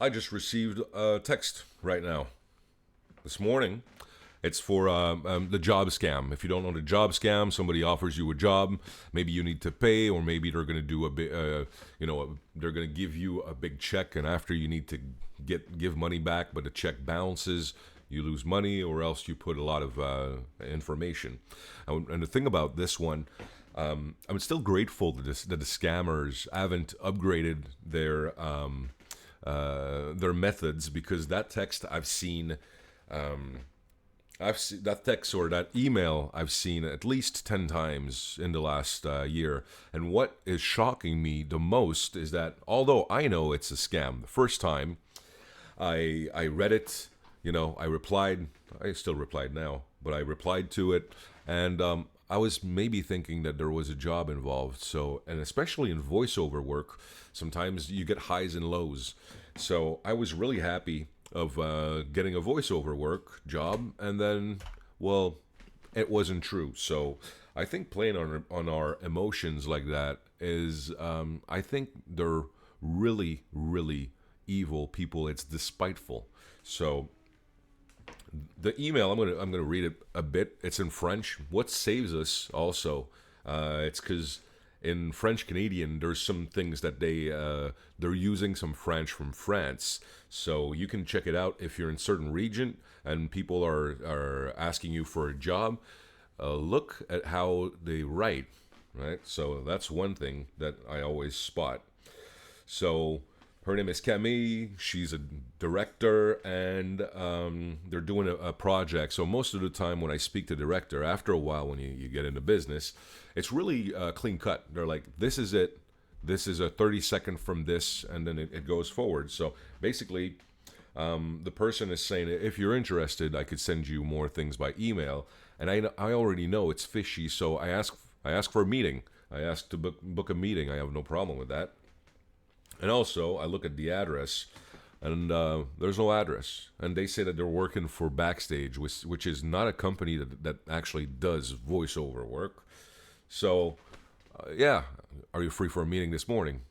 I just received a text right now, this morning. It's for the job scam. If you don't know the job scam, somebody offers you a job. Maybe you need to pay, or maybe they're going to do a big, they're going to give you a big check, and after you need to give money back, but the check bounces, you lose money, or else you put a lot of information. And the thing about this one, I'm still grateful that the scammers haven't upgraded their methods, because that text I've seen. I've seen that text or that email I've seen at least 10 times in the last year. And what is shocking me the most is that although I know it's a scam, the first time I read it, I replied. I still replied now, but I replied to it, and I was maybe thinking that there was a job involved. So, and especially in voiceover work, sometimes you get highs and lows. So I was really happy of getting a voiceover work job, and then, well, it wasn't true. So I think playing on our emotions like that is, I think they're really, really evil people. It's despiteful. So the email, I'm gonna read it a bit. It's in French. What saves us also, it's because in French Canadian, there's some things that they're using some French from France. So you can check it out if you're in certain region and people are asking you for a job. Look at how they write, right? So that's one thing that I always spot. So her name is Camille. She's a director, and they're doing a project. So most of the time when I speak to director, after a while when you get into business, it's really clean cut. They're like, this is it. This is a 30-second from this, and then it goes forward. So basically, the person is saying, if you're interested, I could send you more things by email. And I already know it's fishy, so I ask for a meeting. I ask to book a meeting. I have no problem with that. And also, I look at the address, and there's no address. And they say that they're working for Backstage, which is not a company that actually does voiceover work. So, yeah, are you free for a meeting this morning?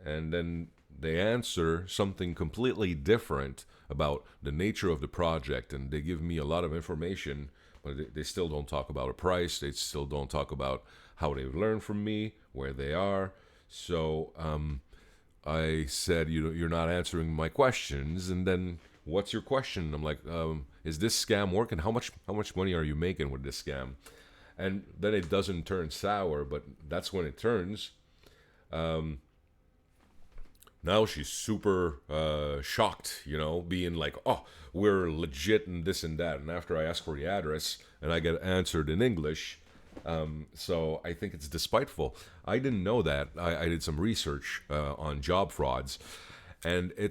And then they answer something completely different about the nature of the project, and they give me a lot of information, but they still don't talk about a price. They still don't talk about how they've learned from me, where they are. So, I said, you're not answering my questions. And then, what's your question? I'm like, is this scam working? How much money are you making with this scam? And then it doesn't turn sour, but that's when it turns. Now she's super shocked, being like, oh, we're legit and this and that. And after I ask for the address and I get answered in English, so I think it's despiteful. I didn't know that. I did some research on job frauds, and I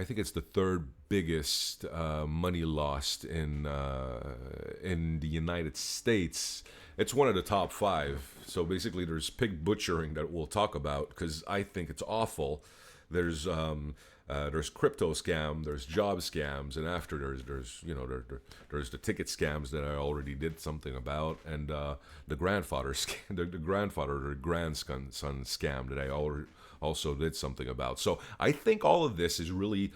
think it's the third biggest money lost in the United States. It's one of the top five. So basically, there's pig butchering that we'll talk about, because I think it's awful. There's crypto scam, there's job scams, and after there's the ticket scams that I already did something about, and the grandfather or grandson scam that I also did something about. So I think all of this is really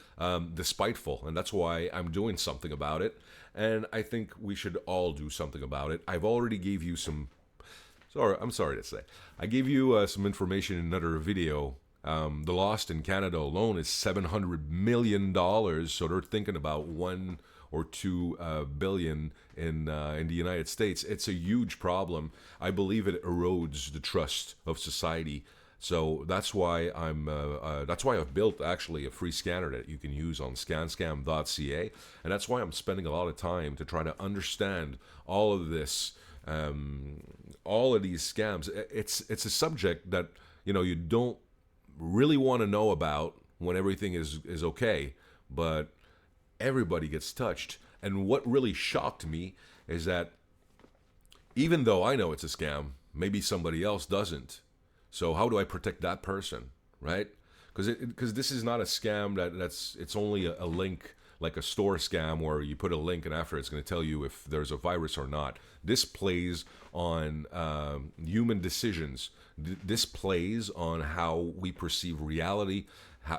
despiteful, and that's why I'm doing something about it. And I think we should all do something about it. I've already gave you some. I'm sorry to say, I gave you some information in another video. The lost in Canada alone is $700 million. So they're thinking about 1 or 2 billion in the United States. It's a huge problem. I believe it erodes the trust of society. So that's why I've built actually a free scanner that you can use on ScanScam.ca, and that's why I'm spending a lot of time to try to understand all of this, all of these scams. It's a subject that you don't really want to know about when everything is okay, but everybody gets touched. And what really shocked me is that even though I know it's a scam, maybe somebody else doesn't. So how do I protect that person, right? Because this is not a scam it's only a link, like a store scam where you put a link and after it's going to tell you if there's a virus or not. This plays on human decisions. This plays on how we perceive reality,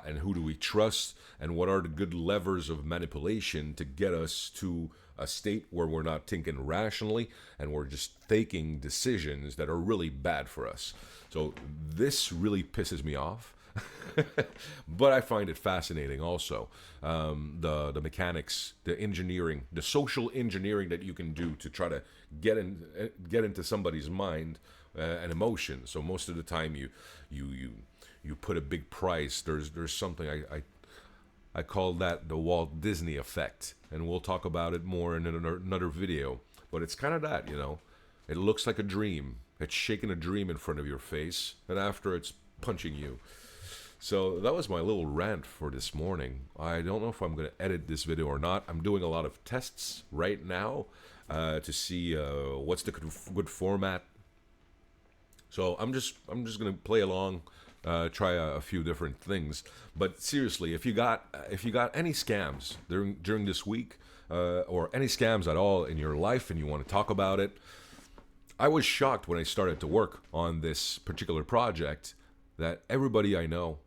and who do we trust, and what are the good levers of manipulation to get us to a state where we're not thinking rationally and we're just taking decisions that are really bad for us. So this really pisses me off. But I find it fascinating also. The mechanics, the engineering, the social engineering that you can do to try to get into somebody's mind and emotion. So most of the time you put a big price. There's something I call that the Walt Disney effect, and we'll talk about it more in another video. But it's kind of that, you know. It looks like a dream. It's shaking a dream in front of your face, and after it's punching you. So that was my little rant for this morning. I don't know if I'm going to edit this video or not. I'm doing a lot of tests right now to see what's the good format. So I'm just going to play along, try a few different things. But seriously, if you got any scams during this week, or any scams at all in your life, and you want to talk about it, I was shocked when I started to work on this particular project that everybody I know,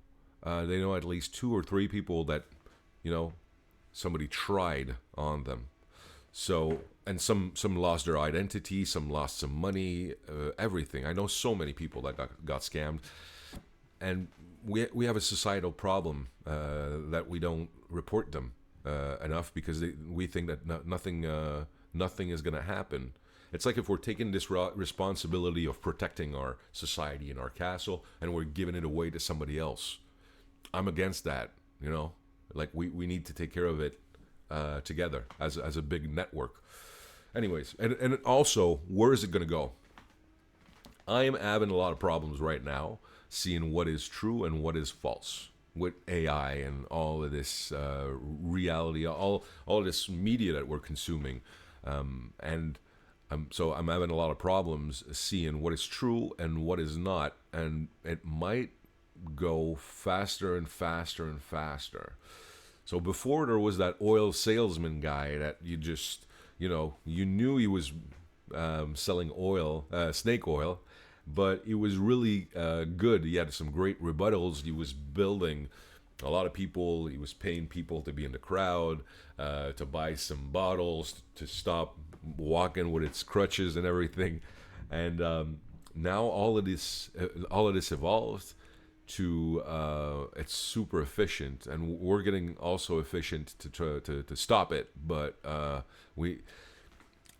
they know at least 2 or 3 people that, you know, somebody tried on them. So, and some lost their identity, some lost some money, everything. I know so many people that got scammed, and we have a societal problem that we don't report them enough because we think that nothing is going to happen. It's like if we're taking this responsibility of protecting our society and our castle and we're giving it away to somebody else. I'm against that, you know? Like, we need to take care of it together as a big network. Anyways, and also, where is it going to go? I am having a lot of problems right now seeing what is true and what is false with AI and all of this reality, all of this media that we're consuming. So I'm having a lot of problems seeing what is true and what is not, and it might go faster and faster and faster. So before there was that oil salesman guy that you just, you know, you knew he was selling oil, snake oil, but he was really good. He had some great rebuttals. He was building a lot of people. He was paying people to be in the crowd, to buy some bottles, to stop walking with its crutches and everything. And now all of this evolved to it's super efficient, and we're getting also efficient to try to stop it. But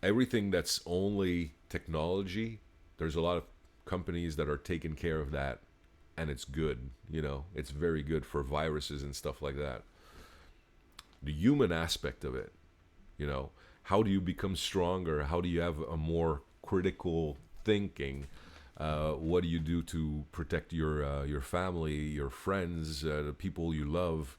everything that's only technology, there's a lot of companies that are taking care of that, and it's good. You know, it's very good for viruses and stuff like that. The human aspect of it, you know, how do you become stronger? How do you have a more critical thinking? What do you do to protect your family, your friends, the people you love?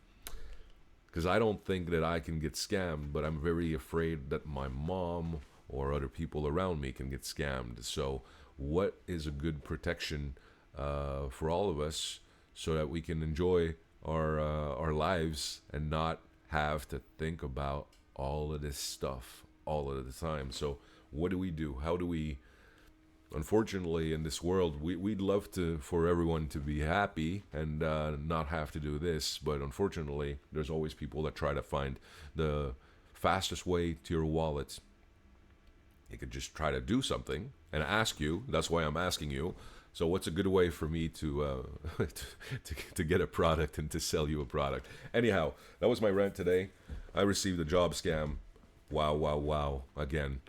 Because I don't think that I can get scammed, but I'm very afraid that my mom or other people around me can get scammed. So what is a good protection for all of us so that we can enjoy our lives and not have to think about all of this stuff all of the time? So what do? How do we? Unfortunately, in this world, we'd love for everyone to be happy and not have to do this, but unfortunately, there's always people that try to find the fastest way to your wallet. You could just try to do something and ask you. That's why I'm asking you. So what's a good way for me to to get a product and to sell you a product? Anyhow, that was my rant today. I received a job scam. Wow. Again.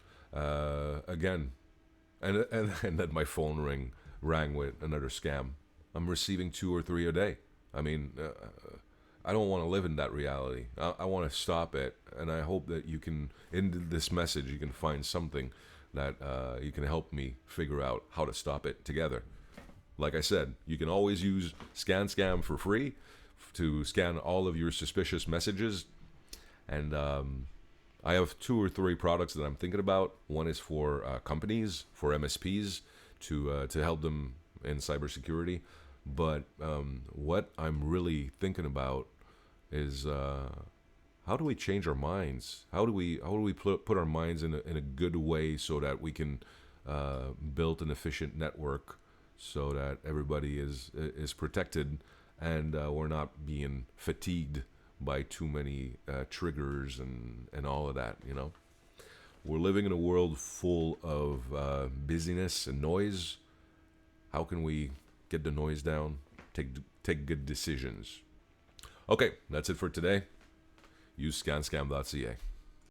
And then my phone rang with another scam. I'm receiving 2 or 3 a day. I mean, I don't want to live in that reality. I want to stop it, and I hope that you can, in this message, you can find something that you can help me figure out how to stop it together. Like I said, you can always use ScanScam for free to scan all of your suspicious messages, and I have 2 or 3 products that I'm thinking about. One is for companies, for MSPs, to help them in cybersecurity. But what I'm really thinking about is how do we change our minds? How do we put our minds in a good way so that we can build an efficient network so that everybody is protected and we're not being fatigued by too many triggers and all of that, you know. We're living in a world full of busyness and noise. How can we get the noise down? Take good decisions. Okay, that's it for today. Use scanscam.ca.